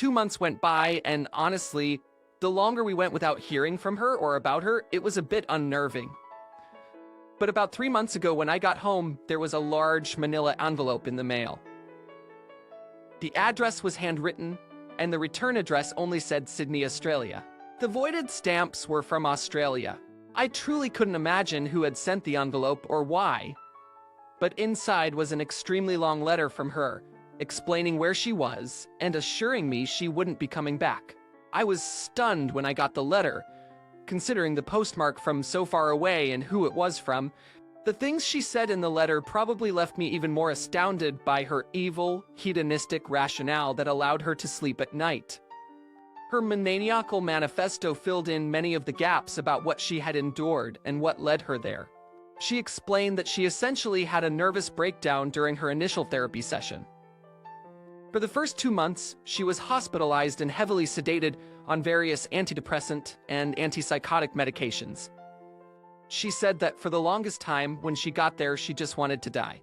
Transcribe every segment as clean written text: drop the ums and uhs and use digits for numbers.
2 months went by, and honestly, the longer we went without hearing from her or about her, it was a bit unnerving. But about 3 months ago when I got home, there was a large manila envelope in the mail. The address was handwritten, and the return address only said Sydney, Australia. The voided stamps were from Australia. I truly couldn't imagine who had sent the envelope or why. But inside was an extremely long letter from her, explaining where she was and assuring me she wouldn't be coming back. I was stunned when I got the letter, considering the postmark from so far away and who it was from. The things she said in the letter probably left me even more astounded by her evil, hedonistic rationale that allowed her to sleep at night. Her maniacal manifesto filled in many of the gaps about what she had endured and what led her there. She explained that she essentially had a nervous breakdown during her initial therapy session. For the first 2 months, she was hospitalized and heavily sedated on various antidepressant and antipsychotic medications. She said that for the longest time, when she got there, she just wanted to die.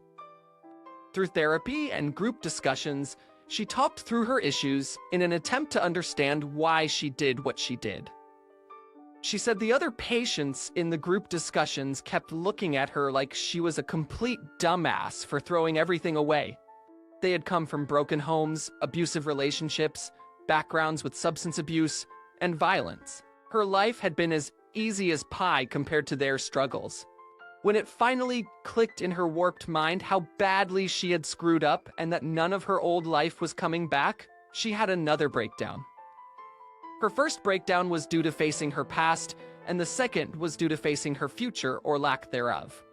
Through therapy and group discussions, she talked through her issues in an attempt to understand why she did what she did. She said the other patients in the group discussions kept looking at her like she was a complete dumbass for throwing everything away. They had come from broken homes, abusive relationships, backgrounds with substance abuse, and violence. Her life had been as easy as pie compared to their struggles. When it finally clicked in her warped mind how badly she had screwed up and that none of her old life was coming back, she had another breakdown. Her first breakdown was due to facing her past, and the second was due to facing her future or lack thereof.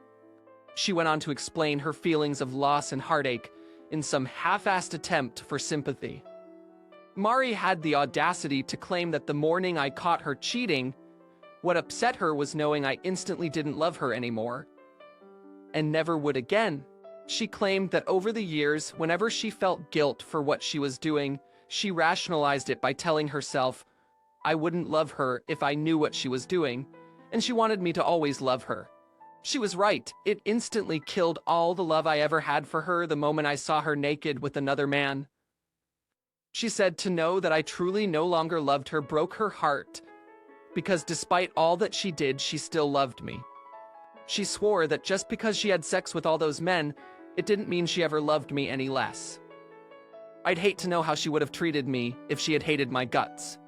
She went on to explain her feelings of loss and heartache in some half-assed attempt for sympathy. Mari had the audacity to claim that the morning I caught her cheating, what upset her was knowing I instantly didn't love her anymore, and never would again. She claimed that over the years, whenever she felt guilt for what she was doing, she rationalized it by telling herself, I wouldn't love her if I knew what she was doing, and she wanted me to always love her. She was right. It instantly killed all the love I ever had for her the moment I saw her naked with another man. She said to know that I truly no longer loved her broke her heart, because despite all that she did, she still loved me. She swore that just because she had sex with all those men, it didn't mean she ever loved me any less. I'd hate to know how she would have treated me if she had hated my guts.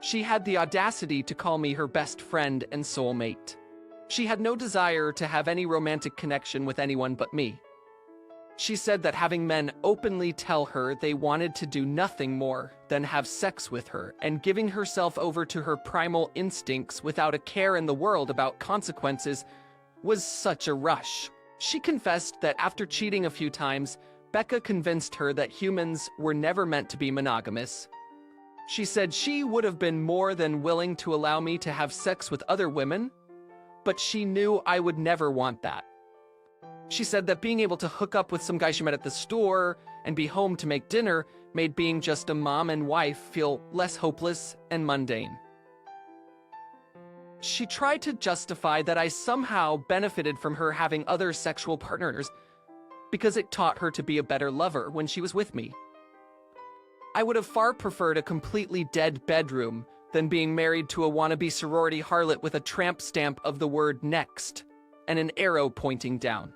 She had the audacity to call me her best friend and soulmate. She had no desire to have any romantic connection with anyone but me. She said that having men openly tell her they wanted to do nothing more than have sex with her and giving herself over to her primal instincts without a care in the world about consequences was such a rush. She confessed that after cheating a few times, Becca convinced her that humans were never meant to be monogamous. She said she would have been more than willing to allow me to have sex with other women, but she knew I would never want that. She said that being able to hook up with some guy she met at the store and be home to make dinner made being just a mom and wife feel less hopeless and mundane. She tried to justify that I somehow benefited from her having other sexual partners because it taught her to be a better lover when she was with me. I would have far preferred a completely dead bedroom than being married to a wannabe sorority harlot with a tramp stamp of the word next and an arrow pointing down.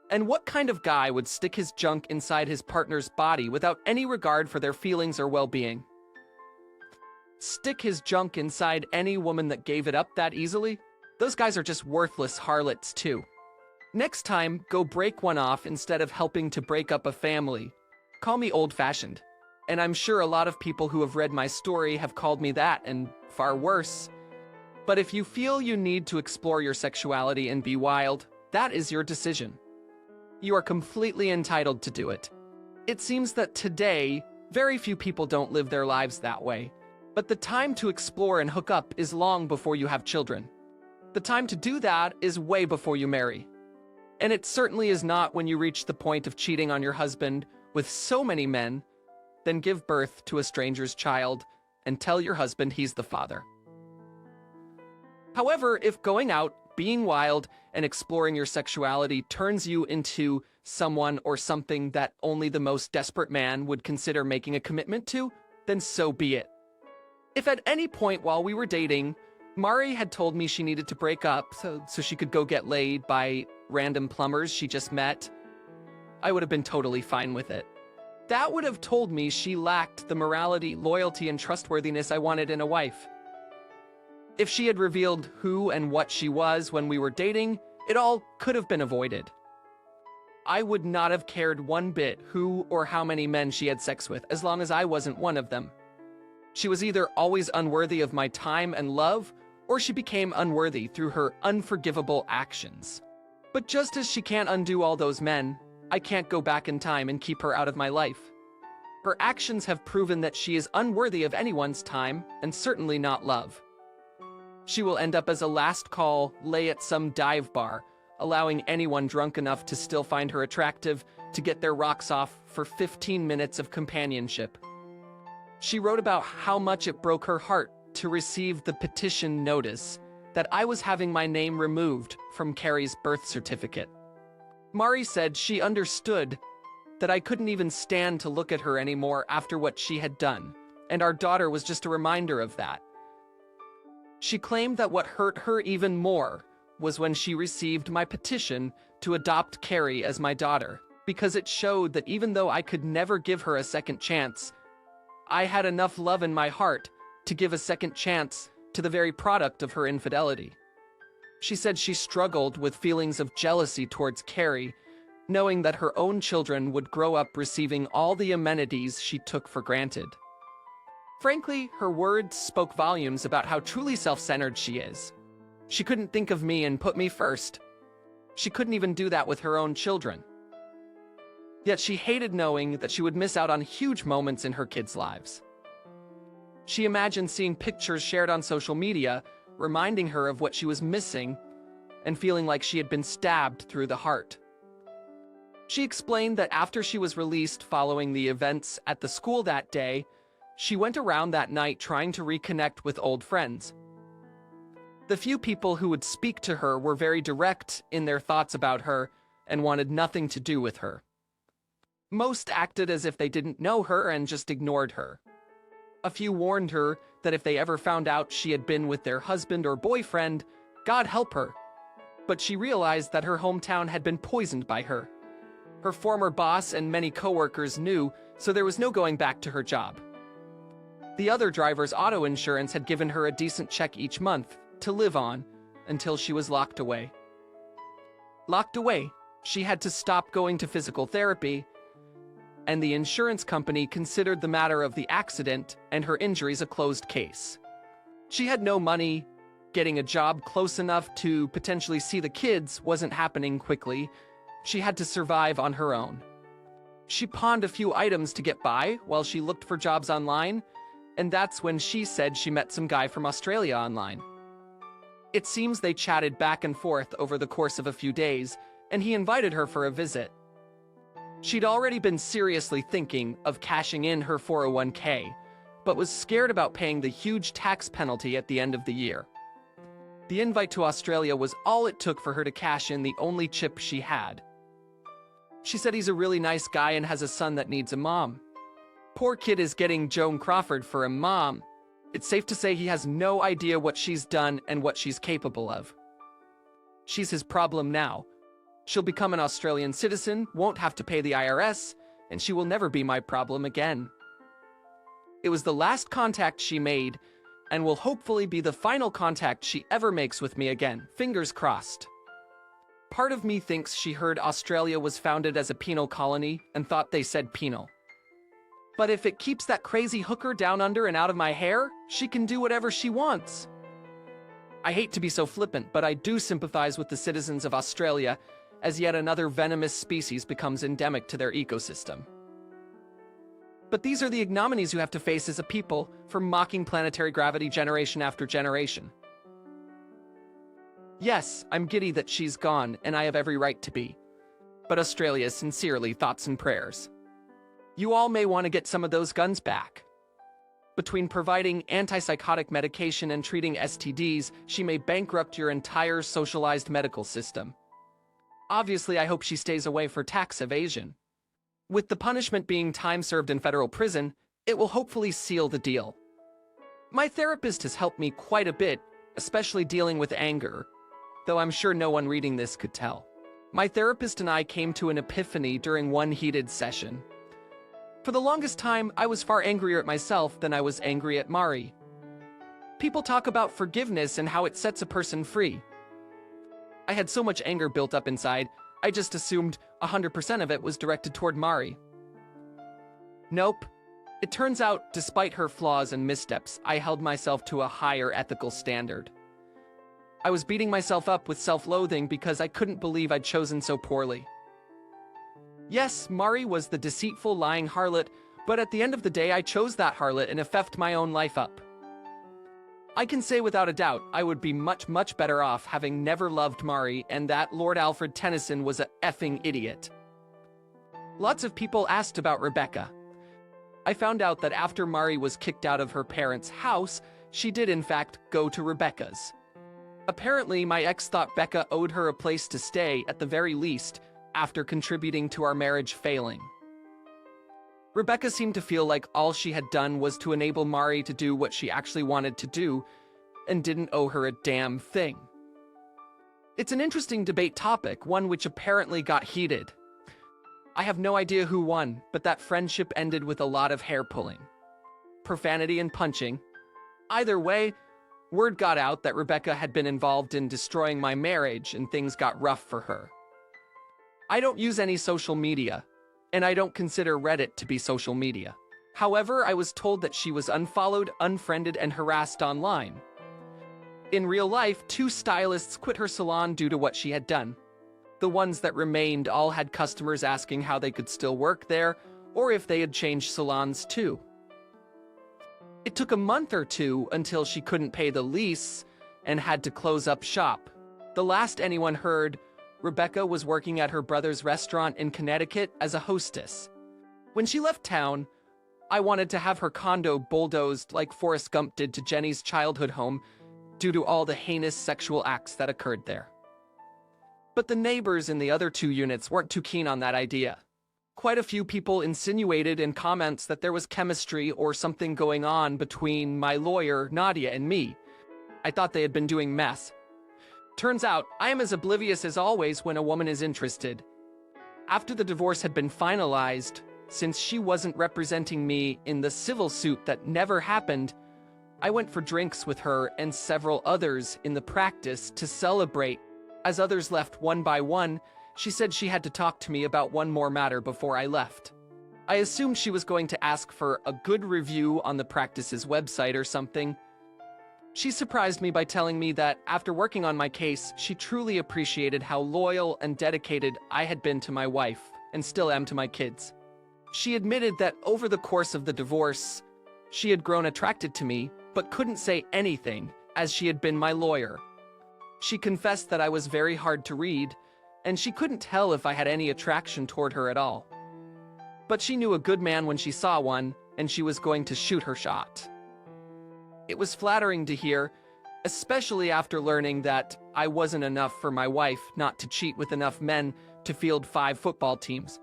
And what kind of guy would stick his junk inside his partner's body without any regard for their feelings or well-being? Stick his junk inside any woman that gave it up that easily? Those guys are just worthless harlots too. Next time, go break one off instead of helping to break up a family. Call me old-fashioned. And I'm sure a lot of people who have read my story have called me that, and far worse. But if you feel you need to explore your sexuality and be wild, that is your decision. You are completely entitled to do it. It seems that today, very few people don't live their lives that way. But the time to explore and hook up is long before you have children. The time to do that is way before you marry. And it certainly is not when you reach the point of cheating on your husband with so many men, then give birth to a stranger's child and tell your husband he's the father. However, if going out, being wild and exploring your sexuality turns you into someone or something that only the most desperate man would consider making a commitment to, then so be it. If at any point while we were dating, Mari had told me she needed to break up so she could go get laid by random plumbers she just met, I would have been totally fine with it. That would have told me she lacked the morality, loyalty, and trustworthiness I wanted in a wife. If she had revealed who and what she was when we were dating, it all could have been avoided. I would not have cared one bit who or how many men she had sex with, as long as I wasn't one of them. She was either always unworthy of my time and love, or she became unworthy through her unforgivable actions. But just as she can't undo all those men, I can't go back in time and keep her out of my life. Her actions have proven that she is unworthy of anyone's time, and certainly not love. She will end up as a last call lay at some dive bar, allowing anyone drunk enough to still find her attractive to get their rocks off for 15 minutes of companionship. She wrote about how much it broke her heart to receive the petition notice that I was having my name removed from Carrie's birth certificate. Mari said she understood that I couldn't even stand to look at her anymore after what she had done, and our daughter was just a reminder of that. She claimed that what hurt her even more was when she received my petition to adopt Carrie as my daughter, because it showed that even though I could never give her a second chance, I had enough love in my heart to give a second chance to the very product of her infidelity. She said she struggled with feelings of jealousy towards Carrie, knowing that her own children would grow up receiving all the amenities she took for granted. Frankly, her words spoke volumes about how truly self-centered she is. She couldn't think of me and put me first. She couldn't even do that with her own children. Yet she hated knowing that she would miss out on huge moments in her kids' lives. She imagined seeing pictures shared on social media, reminding her of what she was missing, and feeling like she had been stabbed through the heart. She explained that after she was released following the events at the school that day, she went around that night trying to reconnect with old friends. The few people who would speak to her were very direct in their thoughts about her and wanted nothing to do with her. Most acted as if they didn't know her and just ignored her. A few warned her that if they ever found out she had been with their husband or boyfriend, God help her. But she realized that her hometown had been poisoned by her. Her former boss and many coworkers knew, so there was no going back to her job. The other driver's auto insurance had given her a decent check each month to live on until she was locked away. Locked away, she had to stop going to physical therapy, and the insurance company considered the matter of the accident and her injuries a closed case. She had no money, getting a job close enough to potentially see the kids wasn't happening quickly. She had to survive on her own. She pawned a few items to get by while she looked for jobs online, and that's when she said she met some guy from Australia online. It seems they chatted back and forth over the course of a few days, and he invited her for a visit. She'd already been seriously thinking of cashing in her 401k, but was scared about paying the huge tax penalty at the end of the year. The invite to Australia was all it took for her to cash in the only chip she had. She said he's a really nice guy and has a son that needs a mom. Poor kid is getting Joan Crawford for a mom. It's safe to say he has no idea what she's done and what she's capable of. She's his problem now. She'll become an Australian citizen, won't have to pay the IRS, and she will never be my problem again. It was the last contact she made, and will hopefully be the final contact she ever makes with me again, fingers crossed. Part of me thinks she heard Australia was founded as a penal colony and thought they said penal. But if it keeps that crazy hooker down under and out of my hair, she can do whatever she wants. I hate to be so flippant, but I do sympathize with the citizens of Australia as yet another venomous species becomes endemic to their ecosystem. But these are the ignominies you have to face as a people for mocking planetary gravity generation after generation. Yes, I'm giddy that she's gone, and I have every right to be. But Australia, sincerely, thoughts and prayers. You all may want to get some of those guns back. Between providing antipsychotic medication and treating STDs, she may bankrupt your entire socialized medical system. Obviously, I hope she stays away for tax evasion. With the punishment being time served in federal prison, it will hopefully seal the deal. My therapist has helped me quite a bit, especially dealing with anger, though I'm sure no one reading this could tell. My therapist and I came to an epiphany during one heated session. For the longest time, I was far angrier at myself than I was angry at Mari. People talk about forgiveness and how it sets a person free. I had so much anger built up inside, I just assumed 100% of it was directed toward Mari. Nope. It turns out, despite her flaws and missteps, I held myself to a higher ethical standard. I was beating myself up with self-loathing because I couldn't believe I'd chosen so poorly. Yes, Mari was the deceitful, lying harlot, but at the end of the day I chose that harlot and effed my own life up. I can say without a doubt I would be much better off having never loved Mari and that Lord Alfred Tennyson was a effing idiot. Lots of people asked about Rebecca. I found out that after Mari was kicked out of her parents' house, she did in fact go to Rebecca's. Apparently, my ex thought Becca owed her a place to stay at the very least, after contributing to our marriage failing. Rebecca seemed to feel like all she had done was to enable Mari to do what she actually wanted to do, and didn't owe her a damn thing. It's an interesting debate topic, one which apparently got heated. I have no idea who won, but that friendship ended with a lot of hair pulling, profanity and punching. Either way, word got out that Rebecca had been involved in destroying my marriage and things got rough for her. I don't use any social media, and I don't consider Reddit to be social media. However, I was told that she was unfollowed, unfriended, and harassed online. In real life, 2 stylists quit her salon due to what she had done. The ones that remained all had customers asking how they could still work there, or if they had changed salons too. It took a month or 2 until she couldn't pay the lease and had to close up shop. The last anyone heard, Rebecca was working at her brother's restaurant in Connecticut as a hostess. When she left town, I wanted to have her condo bulldozed like Forrest Gump did to Jenny's childhood home due to all the heinous sexual acts that occurred there. But the neighbors in the other 2 units weren't too keen on that idea. Quite a few people insinuated in comments that there was chemistry or something going on between my lawyer, Nadia, and me. I thought they had been doing meth. Turns out, I am as oblivious as always when a woman is interested. After the divorce had been finalized, since she wasn't representing me in the civil suit that never happened, I went for drinks with her and several others in the practice to celebrate. As others left one by one, she said she had to talk to me about one more matter before I left. I assumed she was going to ask for a good review on the practice's website or something. She surprised me by telling me that after working on my case, she truly appreciated how loyal and dedicated I had been to my wife, and still am to my kids. She admitted that over the course of the divorce, she had grown attracted to me, but couldn't say anything, as she had been my lawyer. She confessed that I was very hard to read, and she couldn't tell if I had any attraction toward her at all. But she knew a good man when she saw one, and she was going to shoot her shot. It was flattering to hear, especially after learning that I wasn't enough for my wife not to cheat with enough men to field 5 football teams.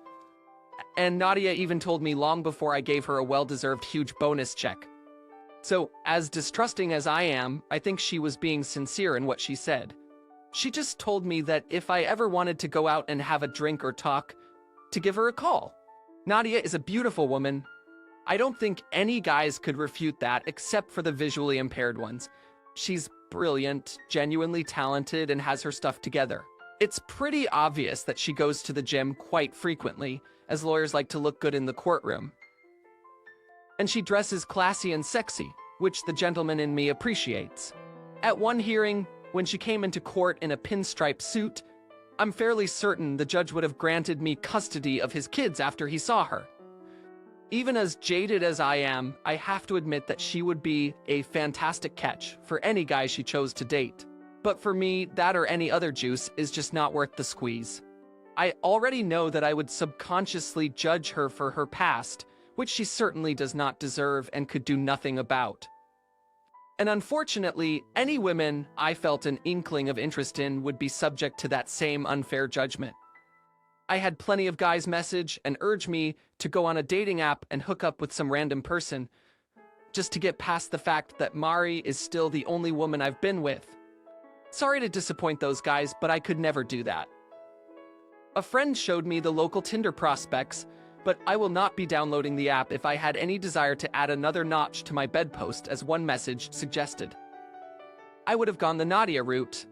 And Nadia even told me long before I gave her a well-deserved huge bonus check. So, as distrusting as I am, I think she was being sincere in what she said. She just told me that if I ever wanted to go out and have a drink or talk, to give her a call. Nadia is a beautiful woman. I don't think any guys could refute that except for the visually impaired ones. She's brilliant, genuinely talented, and has her stuff together. It's pretty obvious that she goes to the gym quite frequently, as lawyers like to look good in the courtroom. And she dresses classy and sexy, which the gentleman in me appreciates. At one hearing, when she came into court in a pinstripe suit, I'm fairly certain the judge would have granted me custody of his kids after he saw her. Even as jaded as I am, I have to admit that she would be a fantastic catch for any guy she chose to date. But for me, that or any other juice is just not worth the squeeze. I already know that I would subconsciously judge her for her past, which she certainly does not deserve and could do nothing about. And unfortunately, any women I felt an inkling of interest in would be subject to that same unfair judgment. I had plenty of guys message and urge me to go on a dating app and hook up with some random person, just to get past the fact that Mari is still the only woman I've been with. Sorry to disappoint those guys, but I could never do that. A friend showed me the local Tinder prospects, but I will not be downloading the app if I had any desire to add another notch to my bedpost, as one message suggested. I would have gone the Nadia route.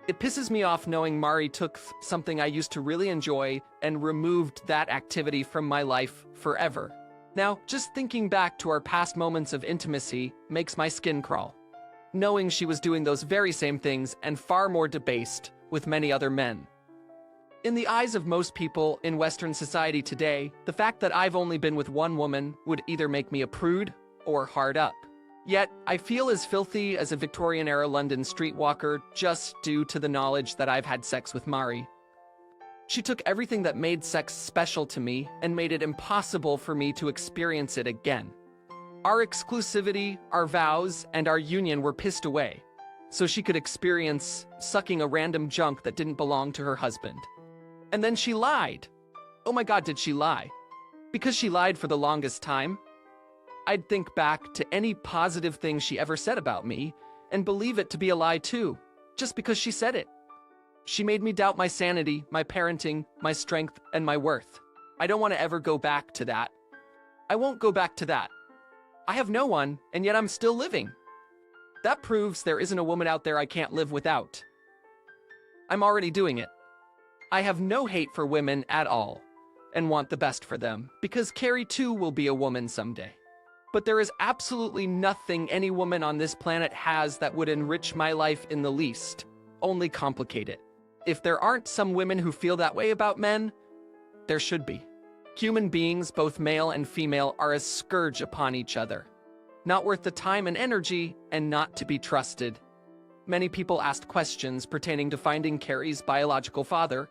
It pisses me off knowing Mari took something I used to really enjoy and removed that activity from my life forever. Now, just thinking back to our past moments of intimacy makes my skin crawl, knowing she was doing those very same things and far more debased with many other men. In the eyes of most people in Western society today, the fact that I've only been with one woman would either make me a prude or hard up. Yet, I feel as filthy as a Victorian-era London streetwalker just due to the knowledge that I've had sex with Mari. She took everything that made sex special to me and made it impossible for me to experience it again. Our exclusivity, our vows, and our union were pissed away, so she could experience sucking a random junk that didn't belong to her husband. And then she lied. Oh my God, did she lie? Because she lied for the longest time, I'd think back to any positive thing she ever said about me and believe it to be a lie too, just because she said it. She made me doubt my sanity, my parenting, my strength, and my worth. I don't want to ever go back to that. I won't go back to that. I have no one, and yet I'm still living. That proves there isn't a woman out there I can't live without. I'm already doing it. I have no hate for women at all, and want the best for them, because Carrie too will be a woman someday. But there is absolutely nothing any woman on this planet has that would enrich my life in the least, only complicate it. If there aren't some women who feel that way about men, there should be. Human beings, both male and female, are a scourge upon each other. Not worth the time and energy, and not to be trusted. Many people asked questions pertaining to finding Carrie's biological father.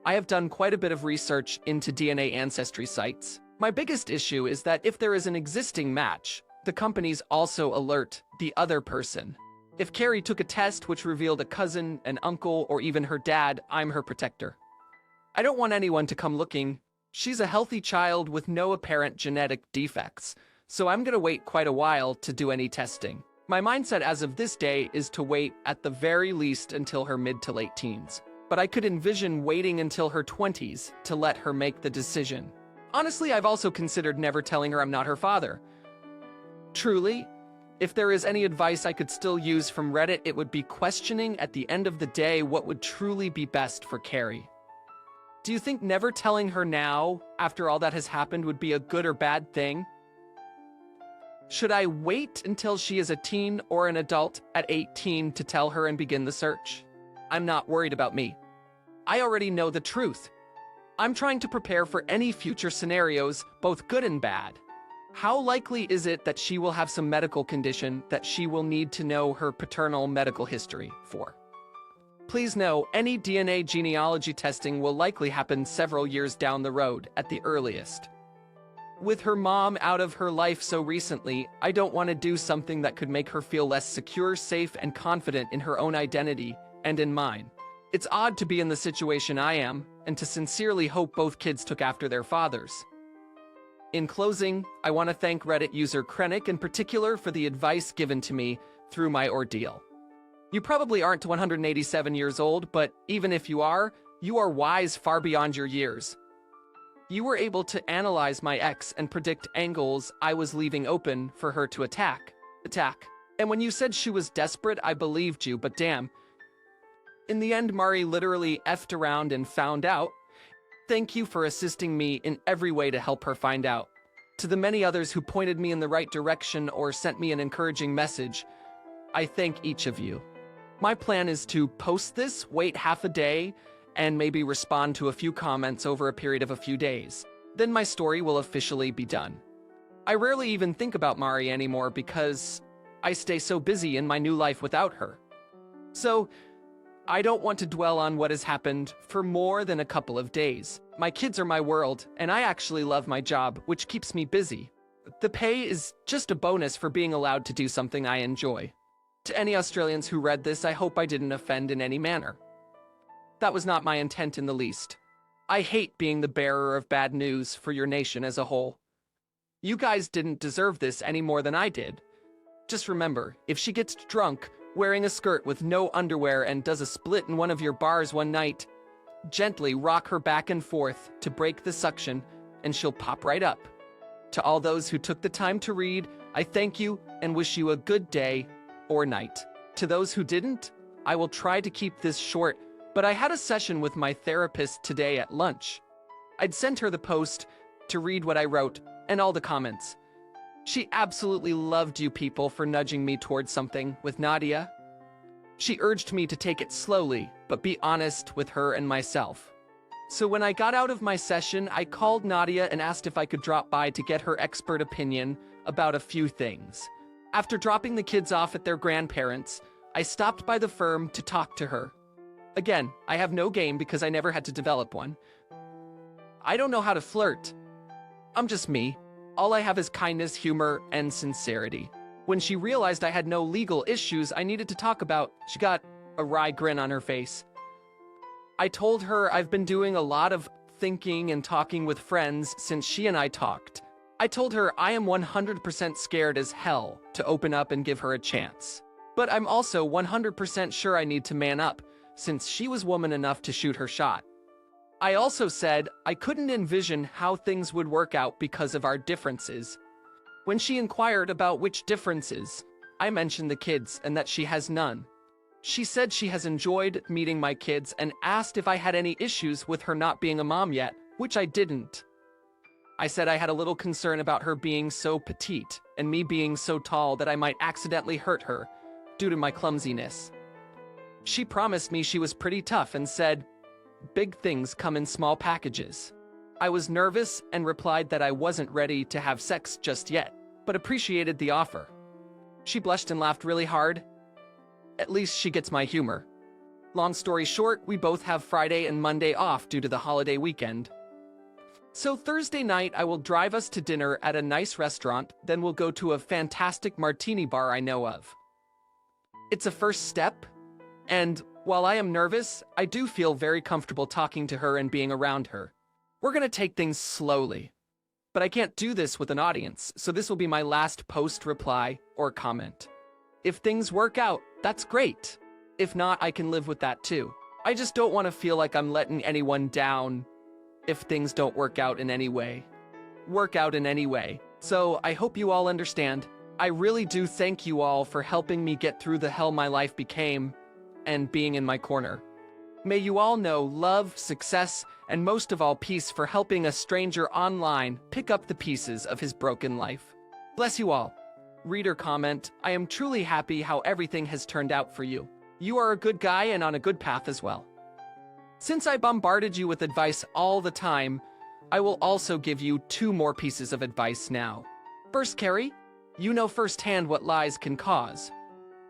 I have done quite a bit of research into DNA ancestry sites. My biggest issue is that if there is an existing match, the companies also alert the other person. If Carrie took a test which revealed a cousin, an uncle, or even her dad, I'm her protector. I don't want anyone to come looking. She's a healthy child with no apparent genetic defects, so I'm gonna wait quite a while to do any testing. My mindset as of this day is to wait at the very least until her mid to late teens. But I could envision waiting until her 20s to let her make the decision. Honestly, I've also considered never telling her I'm not her father. Truly, if there is any advice I could still use from Reddit, it would be questioning at the end of the day what would truly be best for Carrie. Do you think never telling her now, after all that has happened, would be a good or bad thing? Should I wait until she is a teen or an adult at 18 to tell her and begin the search? I'm not worried about me. I already know the truth. I'm trying to prepare for any future scenarios, both good and bad. How likely is it that she will have some medical condition that she will need to know her paternal medical history for? Please know, any DNA genealogy testing will likely happen several years down the road at the earliest. With her mom out of her life so recently, I don't want to do something that could make her feel less secure, safe, and confident in her own identity and in mine. It's odd to be in the situation I am, and to sincerely hope both kids took after their fathers. In closing, I want to thank Reddit user Krennic in particular for the advice given to me through my ordeal. You probably aren't 187 years old, but even if you are wise far beyond your years. You were able to analyze my ex and predict angles I was leaving open for her to attack. And when you said she was desperate, I believed you, but damn. In the end, Mari literally effed around and found out. Thank you for assisting me in every way to help her find out. To the many others who pointed me in the right direction or sent me an encouraging message, I thank each of you. My plan is to post this, wait half a day, and maybe respond to a few comments over a period of a few days. Then my story will officially be done. I rarely even think about Mari anymore because I stay so busy in my new life without her. So, I don't want to dwell on what has happened for more than a couple of days. My kids are my world, and I actually love my job, which keeps me busy. The pay is just a bonus for being allowed to do something I enjoy. To any Australians who read this, I hope I didn't offend in any manner. That was not my intent in the least. I hate being the bearer of bad news for your nation as a whole. You guys didn't deserve this any more than I did. Just remember, if she gets drunk, wearing a skirt with no underwear and does a split in one of your bars one night, gently rock her back and forth to break the suction, and she'll pop right up. To all those who took the time to read, I thank you and wish you a good day or night. To those who didn't, I will try to keep this short, but I had a session with my therapist today at lunch. I'd sent her the post to read what I wrote and all the comments. She absolutely loved you people for nudging me towards something with Nadia. She urged me to take it slowly, but be honest with her and myself. So when I got out of my session, I called Nadia and asked if I could drop by to get her expert opinion about a few things. After dropping the kids off at their grandparents', I stopped by the firm to talk to her. Again, I have no game because I never had to develop one. I don't know how to flirt. I'm just me. All I have is kindness, humor, and sincerity. When she realized I had no legal issues I needed to talk about, she got a wry grin on her face. I told her I've been doing a lot of thinking and talking with friends since she and I talked. I told her I am 100% scared as hell to open up and give her a chance. But I'm also 100% sure I need to man up, since she was woman enough to shoot her shot. I also said I couldn't envision how things would work out because of our differences. When she inquired about which differences, I mentioned the kids and that she has none. She said she has enjoyed meeting my kids and asked if I had any issues with her not being a mom yet, which I didn't. I said I had a little concern about her being so petite and me being so tall that I might accidentally hurt her due to my clumsiness. She promised me she was pretty tough and said, "Big things come in small packages." I was nervous and replied that I wasn't ready to have sex just yet, but appreciated the offer. She blushed and laughed really hard. At least she gets my humor. Long story short, we both have Friday and Monday off due to the holiday weekend. So Thursday night, I will drive us to dinner at a nice restaurant, then we'll go to a fantastic martini bar I know of. It's a first step, and while I am nervous, I do feel very comfortable talking to her and being around her. We're gonna take things slowly. But I can't do this with an audience, so this will be my last post reply or comment. If things work out, that's great. If not, I can live with that too. I just don't want to feel like I'm letting anyone down if things don't work out in any way. So I hope you all understand. I really do thank you all for helping me get through the hell my life became and being in my corner. May you all know love, success, and most of all peace for helping a stranger online pick up the pieces of his broken life. Bless you all. Reader comment, I am truly happy how everything has turned out for you. You are a good guy and on a good path as well. Since I bombarded you with advice all the time, I will also give you 2 more pieces of advice now. First, Carrie, you know firsthand what lies can cause.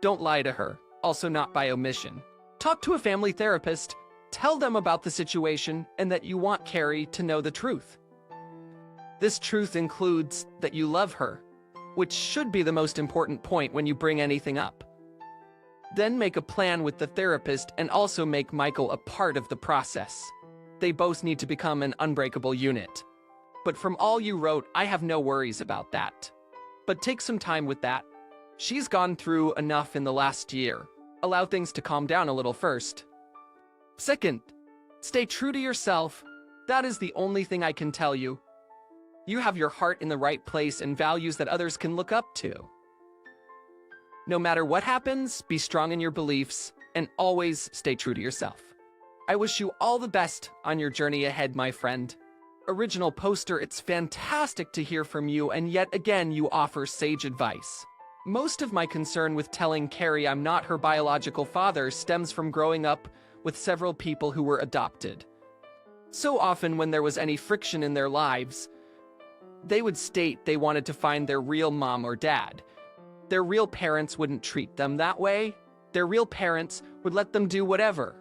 Don't lie to her, also not by omission. Talk to a family therapist, tell them about the situation and that you want Carrie to know the truth. This truth includes that you love her, which should be the most important point when you bring anything up. Then make a plan with the therapist and also make Michael a part of the process. They both need to become an unbreakable unit. But from all you wrote, I have no worries about that. But take some time with that. She's gone through enough in the last year. Allow things to calm down a little first. Second, stay true to yourself. That is the only thing I can tell you. You have your heart in the right place and values that others can look up to. No matter what happens, be strong in your beliefs and always stay true to yourself. I wish you all the best on your journey ahead, my friend. Original poster, it's fantastic to hear from you, and yet again you offer sage advice. Most of my concern with telling Carrie I'm not her biological father stems from growing up with several people who were adopted. So often when there was any friction in their lives, they would state they wanted to find their real mom or dad. Their real parents wouldn't treat them that way. Their real parents would let them do whatever.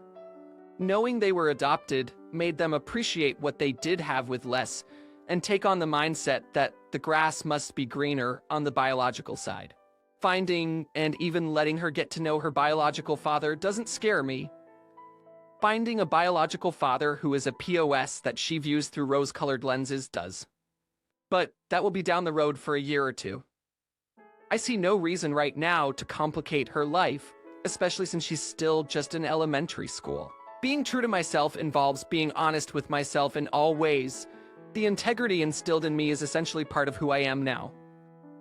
Knowing they were adopted made them appreciate what they did have with less and take on the mindset that the grass must be greener on the biological side. Finding and even letting her get to know her biological father doesn't scare me. Finding a biological father who is a POS that she views through rose-colored lenses does. But that will be down the road for a year or two. I see no reason right now to complicate her life, especially since she's still just in elementary school. Being true to myself involves being honest with myself in all ways. The integrity instilled in me is essentially part of who I am now.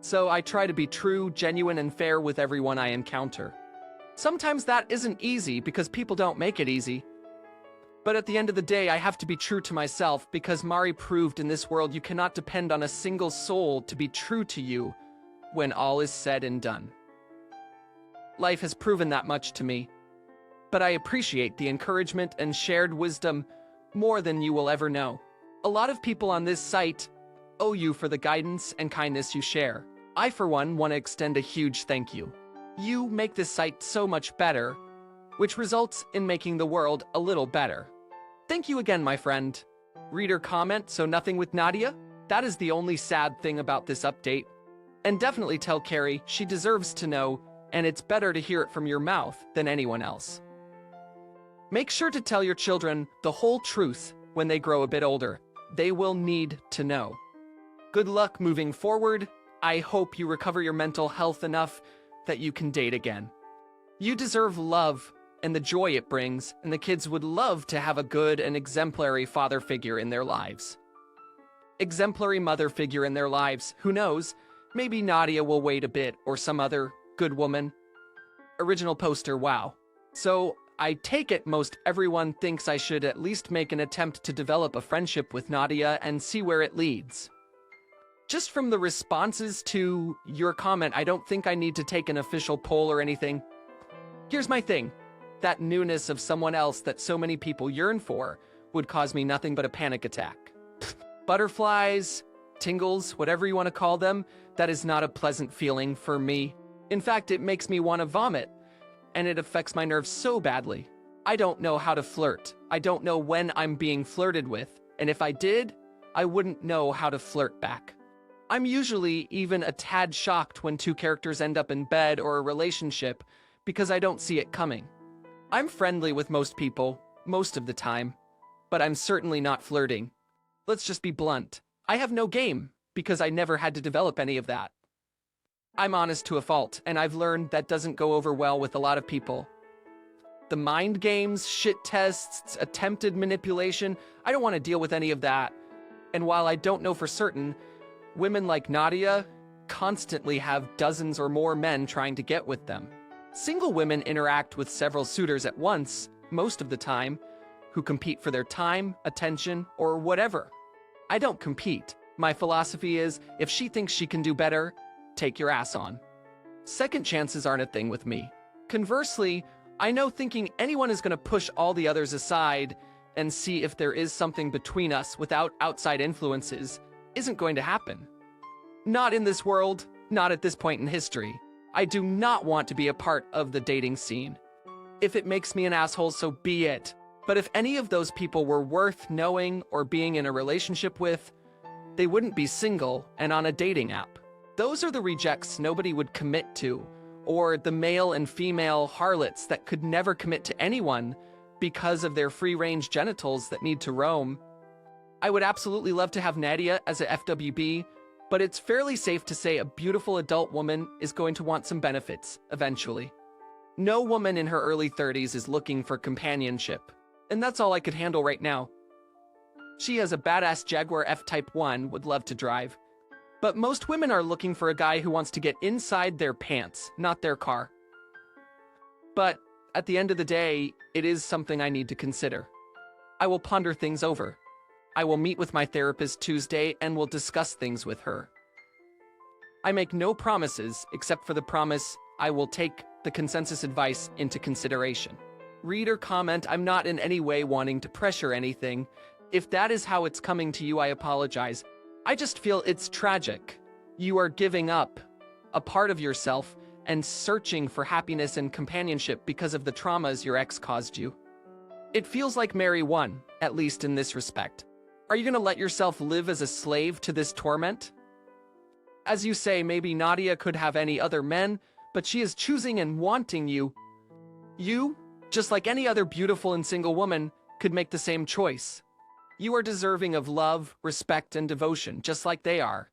So I try to be true, genuine, and fair with everyone I encounter. Sometimes that isn't easy because people don't make it easy. But at the end of the day, I have to be true to myself because Mari proved in this world you cannot depend on a single soul to be true to you when all is said and done. Life has proven that much to me, but I appreciate the encouragement and shared wisdom more than you will ever know. A lot of people on this site owe you for the guidance and kindness you share. I, for one, want to extend a huge thank you. You make this site so much better, which results in making the world a little better. Thank you again, my friend. Reader comment, so nothing with Nadia? That is the only sad thing about this update. And definitely tell Carrie she deserves to know, and it's better to hear it from your mouth than anyone else. Make sure to tell your children the whole truth when they grow a bit older. They will need to know. Good luck moving forward. I hope you recover your mental health enough that you can date again. You deserve love and the joy it brings, and the kids would love to have a good and exemplary father figure in their lives. Exemplary mother figure in their lives, who knows? Maybe Nadia will wait a bit, or some other good woman. Original poster, wow. So, I take it most everyone thinks I should at least make an attempt to develop a friendship with Nadia and see where it leads. Just from the responses to your comment, I don't think I need to take an official poll or anything. Here's my thing. That newness of someone else that so many people yearn for would cause me nothing but a panic attack. Butterflies, tingles, whatever you want to call them, that is not a pleasant feeling for me. In fact, it makes me want to vomit, and it affects my nerves so badly. I don't know how to flirt. I don't know when I'm being flirted with, and if I did, I wouldn't know how to flirt back. I'm usually even a tad shocked when two characters end up in bed or a relationship because I don't see it coming. I'm friendly with most people, most of the time, but I'm certainly not flirting. Let's just be blunt. I have no game because I never had to develop any of that. I'm honest to a fault, and I've learned that doesn't go over well with a lot of people. The mind games, shit tests, attempted manipulation, I don't want to deal with any of that. And while I don't know for certain, women like Nadia constantly have dozens or more men trying to get with them. Single women interact with several suitors at once, most of the time, who compete for their time, attention, or whatever. I don't compete. My philosophy is, if she thinks she can do better, take your ass on. Second chances aren't a thing with me. Conversely, I know thinking anyone is going to push all the others aside and see if there is something between us without outside influences isn't going to happen. Not in this world, not at this point in history. I do not want to be a part of the dating scene. If it makes me an asshole, so be it. But if any of those people were worth knowing or being in a relationship with, they wouldn't be single and on a dating app. Those are the rejects nobody would commit to, or the male and female harlots that could never commit to anyone because of their free-range genitals that need to roam. I would absolutely love to have Nadia as a FWB, but it's fairly safe to say a beautiful adult woman is going to want some benefits, eventually. No woman in her early 30s is looking for companionship, and that's all I could handle right now. She has a badass Jaguar F-Type 1, would love to drive. But most women are looking for a guy who wants to get inside their pants, not their car. But at the end of the day, it is something I need to consider. I will ponder things over. I will meet with my therapist Tuesday and will discuss things with her. I make no promises except for the promise I will take the consensus advice into consideration. Reader comment, I'm not in any way wanting to pressure anything. If that is how it's coming to you, I apologize. I just feel it's tragic. You are giving up a part of yourself and searching for happiness and companionship because of the traumas your ex caused you. It feels like Mary won, at least in this respect. Are you going to let yourself live as a slave to this torment? As you say, maybe Nadia could have any other men, but she is choosing and wanting you. You, just like any other beautiful and single woman, could make the same choice. You are deserving of love, respect, and devotion, just like they are.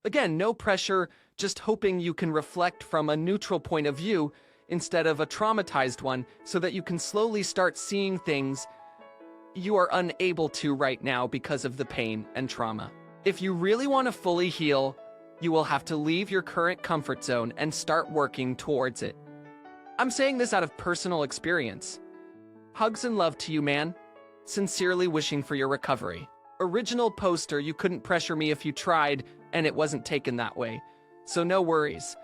Again, no pressure, just hoping you can reflect from a neutral point of view instead of a traumatized one so that you can slowly start seeing things you are unable to right now because of the pain and trauma. If you really want to fully heal, you will have to leave your current comfort zone and start working towards it. I'm saying this out of personal experience. Hugs and love to you, man. Sincerely wishing for your recovery. Original poster, you couldn't pressure me if you tried, and it wasn't taken that way. So no worries.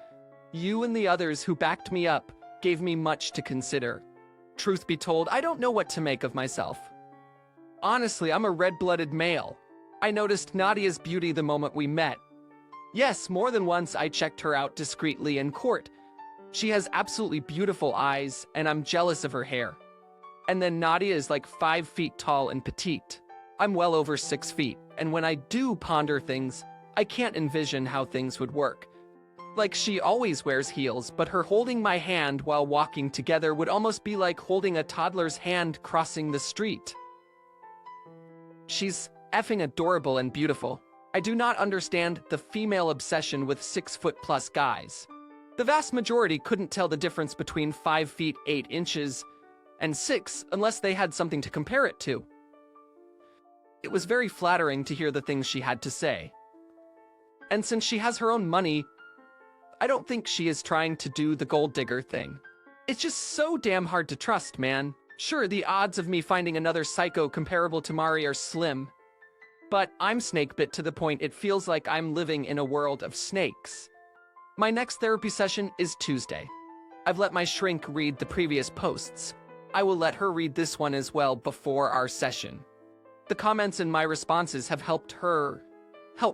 You and the others who backed me up gave me much to consider. Truth be told, I don't know what to make of myself. Honestly, I'm a red-blooded male. I noticed Nadia's beauty the moment we met. Yes, more than once I checked her out discreetly in court. She has absolutely beautiful eyes, and I'm jealous of her hair. And then Nadia is like 5 feet tall and petite. I'm well over 6 feet, and when I do ponder things, I can't envision how things would work. Like, she always wears heels, but her holding my hand while walking together would almost be like holding a toddler's hand crossing the street. She's effing adorable and beautiful. I do not understand the female obsession with 6-foot-plus guys. The vast majority couldn't tell the difference between 5 feet 8 inches and 6 unless they had something to compare it to. It was very flattering to hear the things she had to say. And since she has her own money, I don't think she is trying to do the gold digger thing. It's just so damn hard to trust, man. Sure, the odds of me finding another psycho comparable to Mari are slim, but I'm snake-bit to the point it feels like I'm living in a world of snakes. My next therapy session is Tuesday. I've let my shrink read the previous posts. I will let her read this one as well before our session. The comments and my responses have helped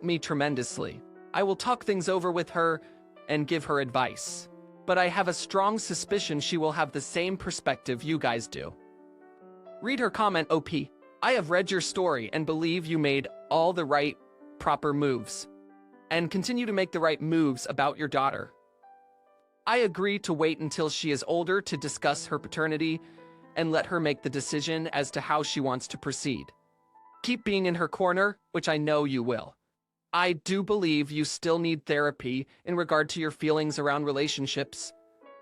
me tremendously. I will talk things over with her and give her advice. But I have a strong suspicion she will have the same perspective you guys do. Read her comment, OP. I have read your story and believe you made all the right, proper moves. And continue to make the right moves about your daughter. I agree to wait until she is older to discuss her paternity and let her make the decision as to how she wants to proceed. Keep being in her corner, which I know you will. I do believe you still need therapy in regard to your feelings around relationships.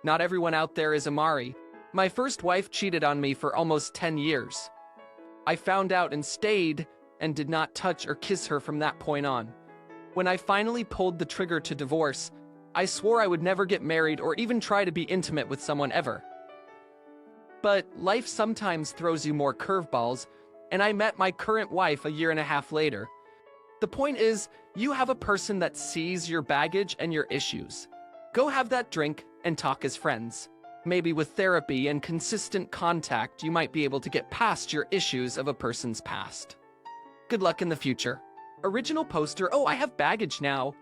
Not everyone out there is Amari. My first wife cheated on me for almost 10 years. I found out and stayed and did not touch or kiss her from that point on. When I finally pulled the trigger to divorce, I swore I would never get married or even try to be intimate with someone ever. But life sometimes throws you more curveballs, and I met my current wife a year and a half later. The point is, you have a person that sees your baggage and your issues. Go have that drink and talk as friends. Maybe with therapy and consistent contact, you might be able to get past your issues of a person's past. Good luck in the future. Original poster, oh, I have baggage now.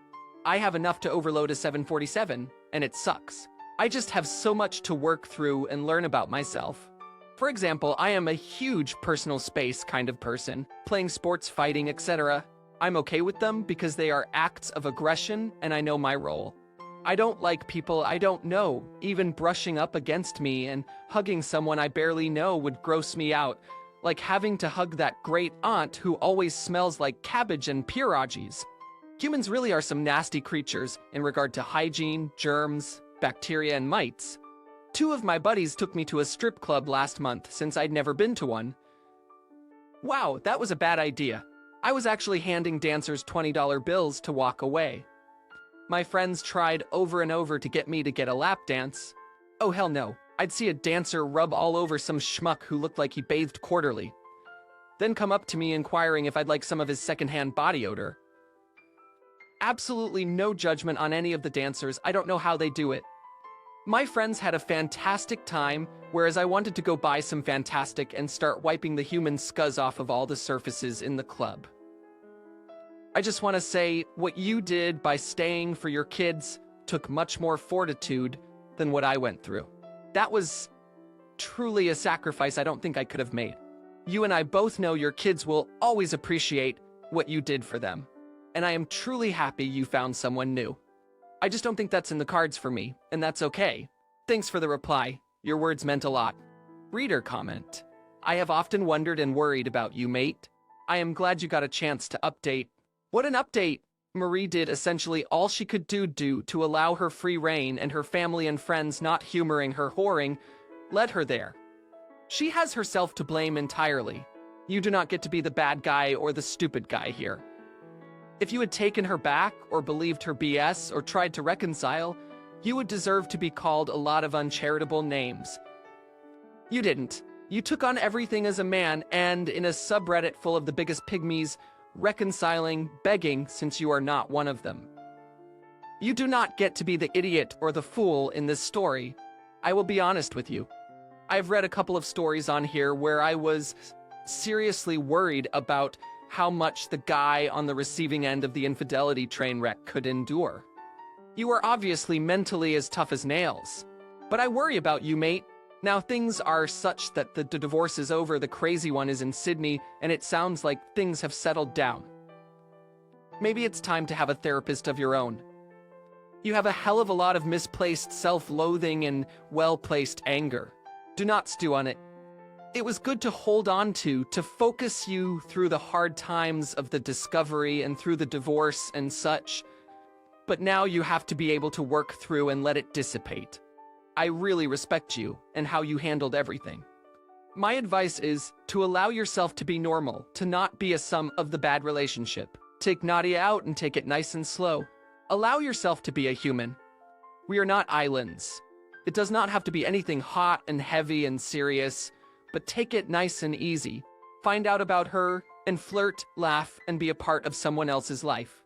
I have enough to overload a 747, and it sucks. I just have so much to work through and learn about myself. For example, I am a huge personal space kind of person, playing sports, fighting, etc. I'm okay with them because they are acts of aggression and I know my role. I don't like people I don't know. Even brushing up against me and hugging someone I barely know would gross me out, like having to hug that great aunt who always smells like cabbage and pierogies. Humans really are some nasty creatures in regard to hygiene, germs, bacteria, and mites. 2 of my buddies took me to a strip club last month since I'd never been to one. Wow, that was a bad idea. I was actually handing dancers $20 bills to walk away. My friends tried over and over to get me to get a lap dance. Oh hell no, I'd see a dancer rub all over some schmuck who looked like he bathed quarterly. Then come up to me inquiring if I'd like some of his secondhand body odor. Absolutely no judgment on any of the dancers, I don't know how they do it. My friends had a fantastic time, whereas I wanted to go buy some Fantastic and start wiping the human scuzz off of all the surfaces in the club. I just want to say, what you did by staying for your kids took much more fortitude than what I went through. That was truly a sacrifice I don't think I could have made. You and I both know your kids will always appreciate what you did for them, and I am truly happy you found someone new. I just don't think that's in the cards for me, and that's okay. Thanks for the reply. Your words meant a lot. Reader comment. I have often wondered and worried about you, mate. I am glad you got a chance to update. What an update! Marie did essentially all she could do to allow her free reign, and her family and friends not humoring her whoring led her there. She has herself to blame entirely. You do not get to be the bad guy or the stupid guy here. If you had taken her back or believed her BS or tried to reconcile, you would deserve to be called a lot of uncharitable names. You didn't. You took on everything as a man, and in a subreddit full of the biggest pygmies, reconciling, begging, since you are not one of them. You do not get to be the idiot or the fool in this story. I will be honest with you. I've read a couple of stories on here where I was seriously worried about how much the guy on the receiving end of the infidelity train wreck could endure. You are obviously mentally as tough as nails. But I worry about you, mate. Now things are such that the divorce is over, the crazy one is in Sydney, and it sounds like things have settled down. Maybe it's time to have a therapist of your own. You have a hell of a lot of misplaced self-loathing and well-placed anger. Do not stew on it. It was good to hold on to focus you through the hard times of the discovery and through the divorce and such. But now you have to be able to work through and let it dissipate. I really respect you and how you handled everything. My advice is to allow yourself to be normal, to not be a sum of the bad relationship. Take Nadia out and take it nice and slow. Allow yourself to be a human. We are not islands. It does not have to be anything hot and heavy and serious, but take it nice and easy. Find out about her and flirt, laugh, and be a part of someone else's life.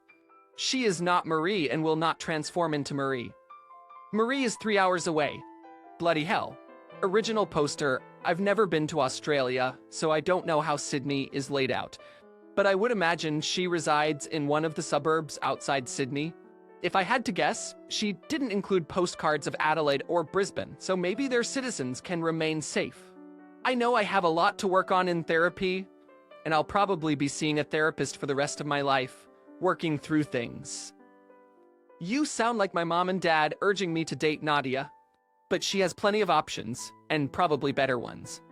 She is not Marie and will not transform into Marie. Marie is 3 hours away. Bloody hell. Original poster, I've never been to Australia, so I don't know how Sydney is laid out. But I would imagine she resides in one of the suburbs outside Sydney. If I had to guess, she didn't include postcards of Adelaide or Brisbane, so maybe their citizens can remain safe. I know I have a lot to work on in therapy, and I'll probably be seeing a therapist for the rest of my life, working through things. You sound like my mom and dad urging me to date Nadia, but she has plenty of options, and probably better ones.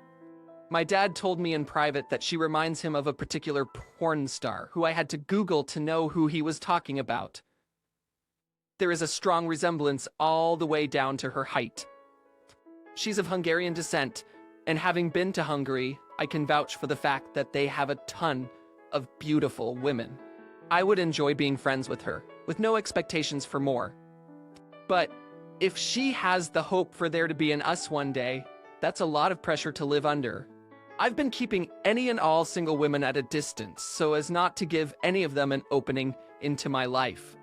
My dad told me in private that she reminds him of a particular porn star who I had to Google to know who he was talking about. There is a strong resemblance all the way down to her height. She's of Hungarian descent, and having been to Hungary, I can vouch for the fact that they have a ton of beautiful women. I would enjoy being friends with her, with no expectations for more. But if she has the hope for there to be an us one day, that's a lot of pressure to live under. I've been keeping any and all single women at a distance so as not to give any of them an opening into my life.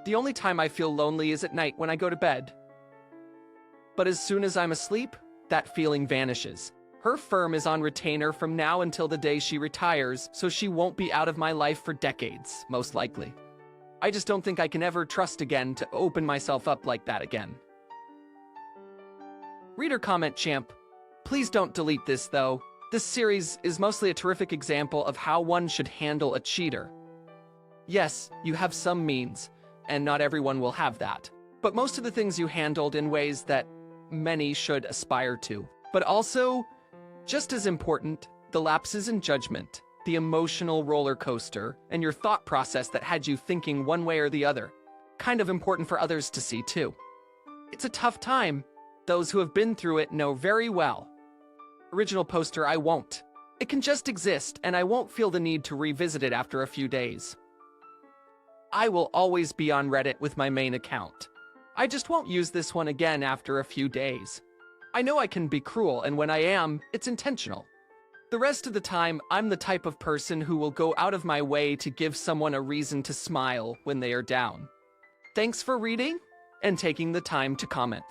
The only time I feel lonely is at night when I go to bed. But as soon as I'm asleep, that feeling vanishes. Her firm is on retainer from now until the day she retires, so she won't be out of my life for decades, most likely. I just don't think I can ever trust again to open myself up like that again. Reader comment champ. Please don't delete this though. This series is mostly a terrific example of how one should handle a cheater. Yes, you have some means, and not everyone will have that. But most of the things you handled in ways that many should aspire to. But also, just as important, the lapses in judgment, the emotional roller coaster, and your thought process that had you thinking one way or the other. Kind of important for others to see too. It's a tough time. Those who have been through it know very well. Original poster, I won't. It can just exist, and I won't feel the need to revisit it after a few days. I will always be on Reddit with my main account. I just won't use this one again after a few days. I know I can be cruel, and when I am, it's intentional. The rest of the time, I'm the type of person who will go out of my way to give someone a reason to smile when they are down. Thanks for reading and taking the time to comment.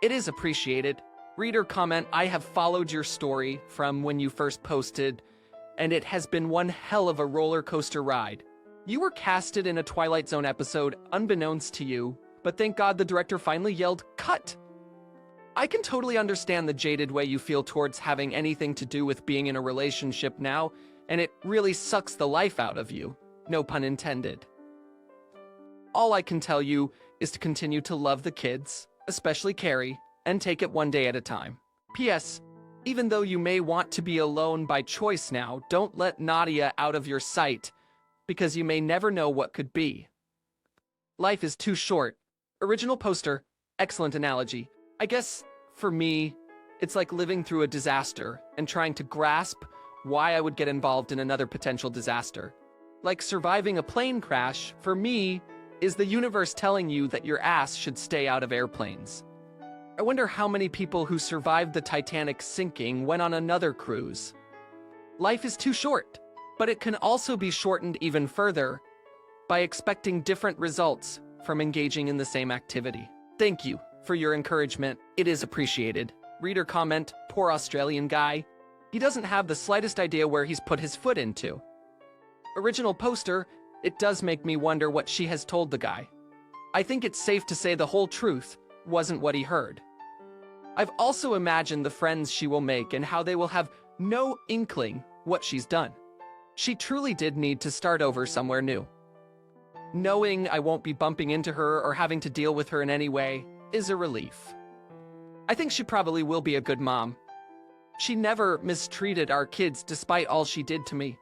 It is appreciated. Reader comment, I have followed your story from when you first posted, and it has been one hell of a roller coaster ride. You were casted in a Twilight Zone episode unbeknownst to you, but thank God the director finally yelled, "Cut!" I can totally understand the jaded way you feel towards having anything to do with being in a relationship now, and it really sucks the life out of you. No pun intended. All I can tell you is to continue to love the kids, especially Carrie, and take it one day at a time. P.S. Even though you may want to be alone by choice now, don't let Nadia out of your sight, because you may never know what could be. Life is too short. Original poster, excellent analogy. I guess, for me, it's like living through a disaster and trying to grasp why I would get involved in another potential disaster. Like surviving a plane crash, for me, is the universe telling you that your ass should stay out of airplanes. I wonder how many people who survived the Titanic sinking went on another cruise. Life is too short, but it can also be shortened even further by expecting different results from engaging in the same activity. Thank you for your encouragement. It is appreciated. Reader comment, poor Australian guy. He doesn't have the slightest idea where he's put his foot into. Original poster, it does make me wonder what she has told the guy. I think it's safe to say the whole truth wasn't what he heard. I've also imagined the friends she will make and how they will have no inkling what she's done. She truly did need to start over somewhere new. Knowing I won't be bumping into her or having to deal with her in any way is a relief. I think she probably will be a good mom. She never mistreated our kids despite all she did to me.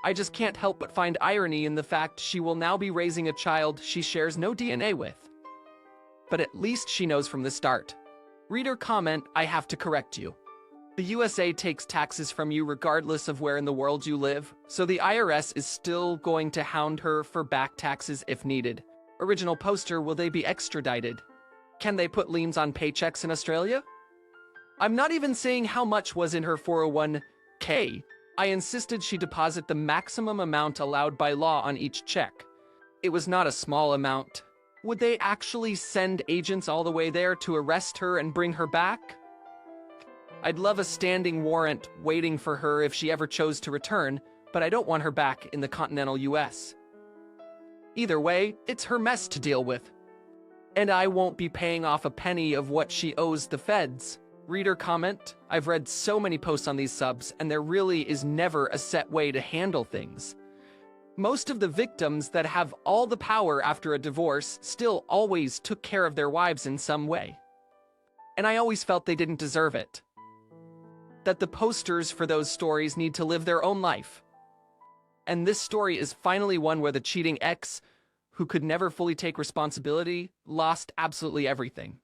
I just can't help but find irony in the fact she will now be raising a child she shares no DNA with. But at least she knows from the start. Reader comment, I have to correct you. The USA takes taxes from you regardless of where in the world you live, so the IRS is still going to hound her for back taxes if needed. Original poster, will they be extradited? Can they put liens on paychecks in Australia? I'm not even saying how much was in her 401k. I insisted she deposit the maximum amount allowed by law on each check. It was not a small amount. Would they actually send agents all the way there to arrest her and bring her back? I'd love a standing warrant waiting for her if she ever chose to return, but I don't want her back in the continental US. Either way, it's her mess to deal with. And I won't be paying off a penny of what she owes the feds. Reader comment, I've read so many posts on these subs, and there really is never a set way to handle things. Most of the victims that have all the power after a divorce still always took care of their wives in some way. And I always felt they didn't deserve it. That the posters for those stories need to live their own life. And this story is finally one where the cheating ex, who could never fully take responsibility, lost absolutely everything.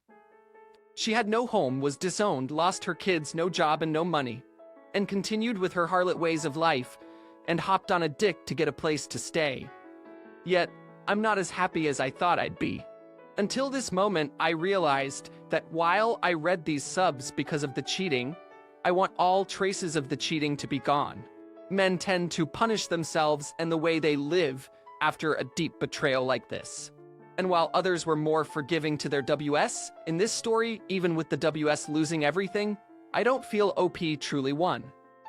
She had no home, was disowned, lost her kids, no job and no money, and continued with her harlot ways of life, and hopped on a dick to get a place to stay. Yet, I'm not as happy as I thought I'd be. Until this moment, I realized that while I read these subs because of the cheating, I want all traces of the cheating to be gone. Men tend to punish themselves and the way they live after a deep betrayal like this. And while others were more forgiving to their WS, in this story, even with the WS losing everything, I don't feel OP truly won.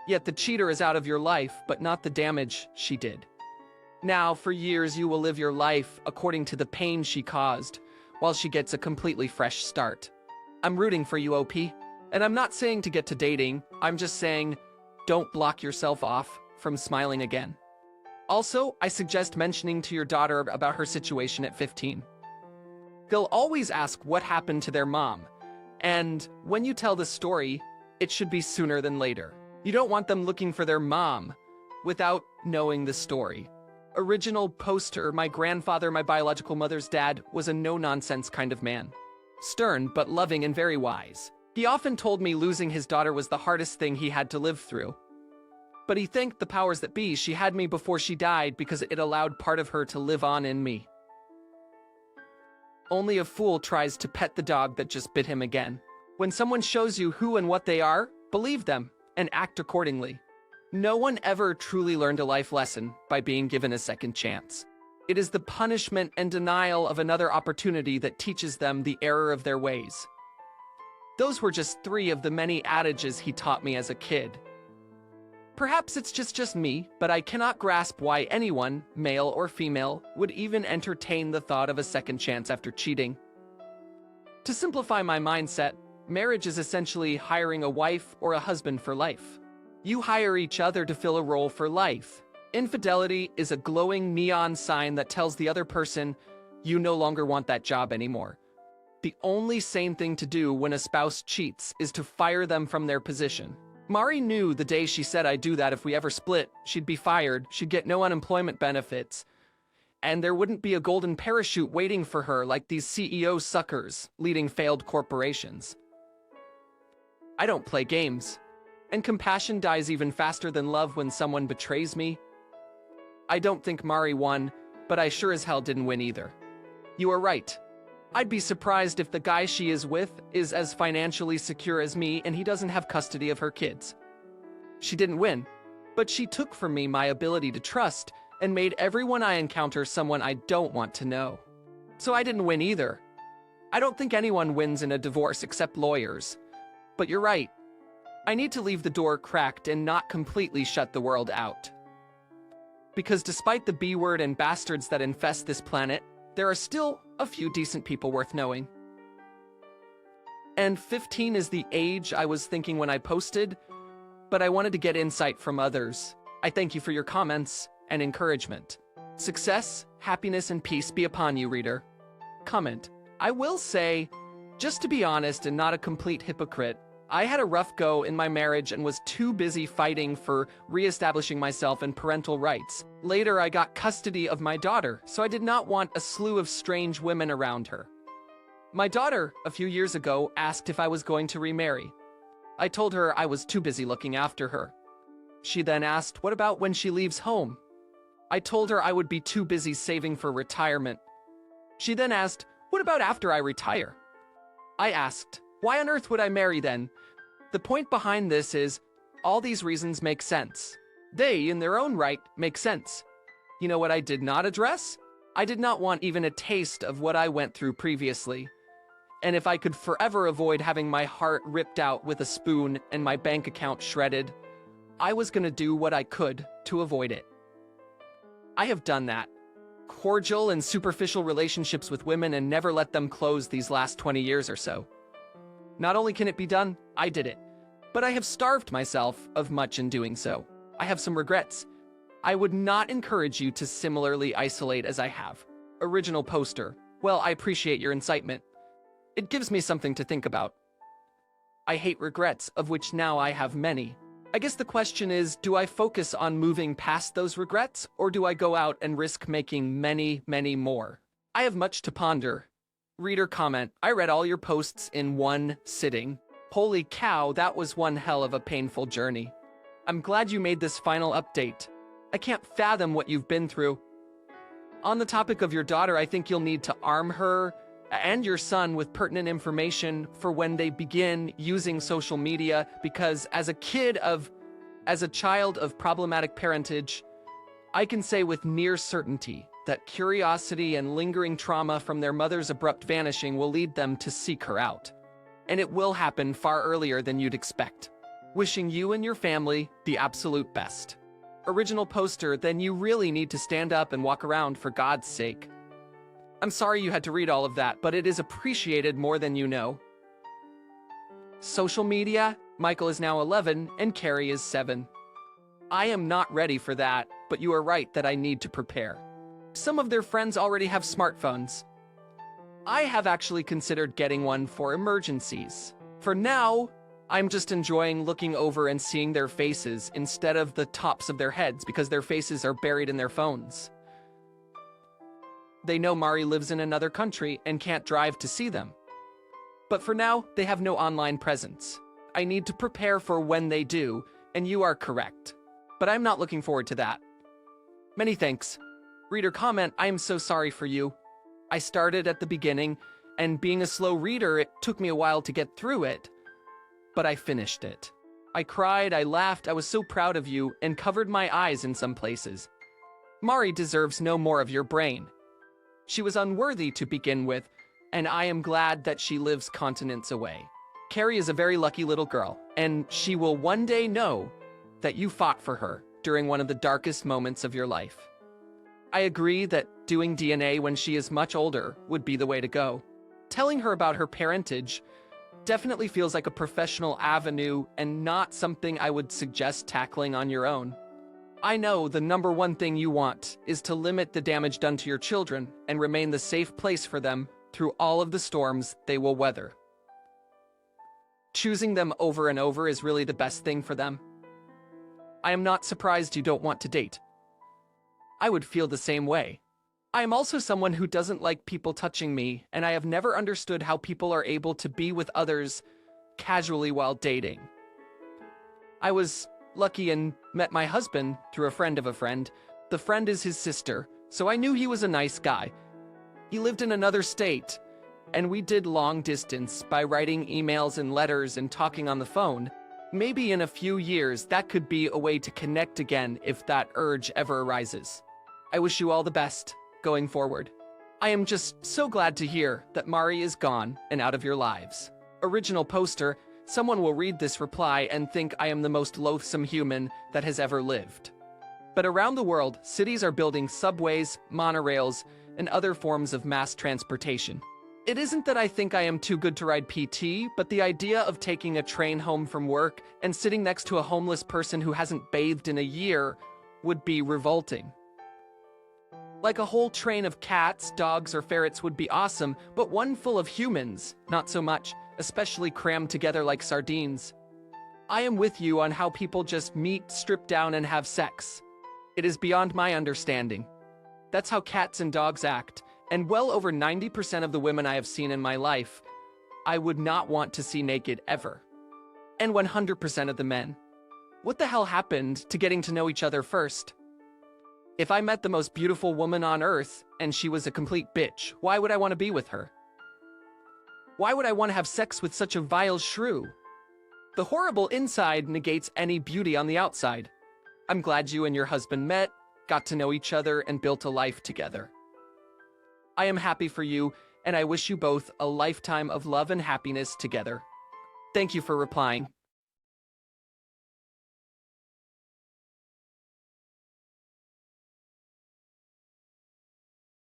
Yet the cheater is out of your life, but not the damage she did. Now, for years, you will live your life according to the pain she caused, while she gets a completely fresh start. I'm rooting for you, OP. And I'm not saying to get to dating, I'm just saying, don't block yourself off from smiling again. Also, I suggest mentioning to your daughter about her situation at 15. They'll always ask what happened to their mom, and when you tell the story, it should be sooner than later. You don't want them looking for their mom without knowing the story. Original poster, my grandfather, my biological mother's dad, was a no-nonsense kind of man. Stern, but loving and very wise. He often told me losing his daughter was the hardest thing he had to live through. But he thanked the powers that be she had me before she died because it allowed part of her to live on in me. Only a fool tries to pet the dog that just bit him again. When someone shows you who and what they are, believe them and act accordingly. No one ever truly learned a life lesson by being given a second chance. It is the punishment and denial of another opportunity that teaches them the error of their ways. Those were just 3 of the many adages he taught me as a kid. Perhaps it's just me, but I cannot grasp why anyone, male or female, would even entertain the thought of a second chance after cheating. To simplify my mindset, Marriage is essentially hiring a wife or a husband for life. You hire each other to fill a role for life. Infidelity is a glowing neon sign that tells the other person you no longer want that job anymore. The only sane thing to do when a spouse cheats is to fire them from their position. Mari knew the day she said I'd do that if we ever split, she'd be fired, she'd get no unemployment benefits, and there wouldn't be a golden parachute waiting for her like these CEO suckers leading failed corporations. I don't play games, and compassion dies even faster than love when someone betrays me. I don't think Mari won, but I sure as hell didn't win either. You are right. I'd be surprised if the guy she is with is as financially secure as me and he doesn't have custody of her kids. She didn't win, but she took from me my ability to trust and made everyone I encounter someone I don't want to know. So I didn't win either. I don't think anyone wins in a divorce except lawyers. But you're right. I need to leave the door cracked and not completely shut the world out. Because despite the B-word and bastards that infest this planet, there are still a few decent people worth knowing. And 15 is the age I was thinking when I posted, but I wanted to get insight from others. I thank you for your comments and encouragement. Success, happiness, and peace be upon you, reader. Comment. I will say, just to be honest and not a complete hypocrite, I had a rough go in my marriage and was too busy fighting for re-establishing myself and parental rights. Later, I got custody of my daughter, so I did not want a slew of strange women around her. My daughter, a few years ago, asked if I was going to remarry. I told her I was too busy looking after her. She then asked, what about when she leaves home? I told her I would be too busy saving for retirement. She then asked, what about after I retire? I asked, why on earth would I marry then? The point behind this is, all these reasons make sense. They, in their own right, make sense. You know what I did not address? I did not want even a taste of what I went through previously. And if I could forever avoid having my heart ripped out with a spoon and my bank account shredded, I was gonna do what I could to avoid it. I have done that. Cordial and superficial relationships with women and never let them close these last 20 years or so. Not only can it be done, I did it. But I have starved myself of much in doing so. I have some regrets. I would not encourage you to similarly isolate as I have. Original poster. Well, I appreciate your incitement. It gives me something to think about. I hate regrets, of which now I have many. I guess the question is, do I focus on moving past those regrets, or do I go out and risk making many, many more? I have much to ponder. Reader comment, I read all your posts in one sitting. Holy cow, that was one hell of a painful journey. I'm glad you made this final update. I can't fathom what you've been through. On the topic of your daughter, I think you'll need to arm her and your son with pertinent information for when they begin using social media, because as a child of problematic parentage, I can say with near certainty that curiosity and lingering trauma from their mother's abrupt vanishing will lead them to seek her out. And it will happen far earlier than you'd expect. Wishing you and your family the absolute best. Original poster, then you really need to stand up and walk around for God's sake. I'm sorry you had to read all of that, but it is appreciated more than you know. Social media, Michael is now 11 and Carrie is 7. I am not ready for that, but you are right that I need to prepare. Some of their friends already have smartphones. I have actually considered getting one for emergencies. For now, I'm just enjoying looking over and seeing their faces instead of the tops of their heads because their faces are buried in their phones. They know Mari lives in another country and can't drive to see them. But for now, they have no online presence. I need to prepare for when they do, and you are correct. But I'm not looking forward to that. Many thanks. Reader comment, I am so sorry for you. I started at the beginning, and being a slow reader, it took me a while to get through it. But I finished it. I cried, I laughed, I was so proud of you, and covered my eyes in some places. Mari deserves no more of your brain. She was unworthy to begin with, and I am glad that she lives continents away. Carrie is a very lucky little girl, and she will one day know that you fought for her during one of the darkest moments of your life. I agree that doing DNA when she is much older would be the way to go. Telling her about her parentage Definitely feels like a professional avenue and not something I would suggest tackling on your own. I know the number one thing you want is to limit the damage done to your children and remain the safe place for them through all of the storms they will weather. Choosing them over and over is really the best thing for them. I am not surprised you don't want to date. I would feel the same way. I am also someone who doesn't like people touching me, and I have never understood how people are able to be with others casually while dating. I was lucky and met my husband through a friend of a friend. The friend is his sister, so I knew he was a nice guy. He lived in another state, and we did long distance by writing emails and letters and talking on the phone. Maybe in a few years that could be a way to connect again if that urge ever arises. I wish you all the best going forward. I am just so glad to hear that Mari is gone and out of your lives. Original poster, someone will read this reply and think I am the most loathsome human that has ever lived. But around the world, cities are building subways, monorails, and other forms of mass transportation. It isn't that I think I am too good to ride PT, but the idea of taking a train home from work and sitting next to a homeless person who hasn't bathed in a year would be revolting. Like a whole train of cats, dogs, or ferrets would be awesome, but one full of humans, not so much, especially crammed together like sardines. I am with you on how people just meet, strip down, and have sex. It is beyond my understanding. That's how cats and dogs act, and well over 90% of the women I have seen in my life, I would not want to see naked ever. And 100% of the men. What the hell happened to getting to know each other first? If I met the most beautiful woman on earth and she was a complete bitch, why would I want to be with her? Why would I want to have sex with such a vile shrew? The horrible inside negates any beauty on the outside. I'm glad you and your husband met, got to know each other, and built a life together. I am happy for you, and I wish you both a lifetime of love and happiness together. Thank you for replying.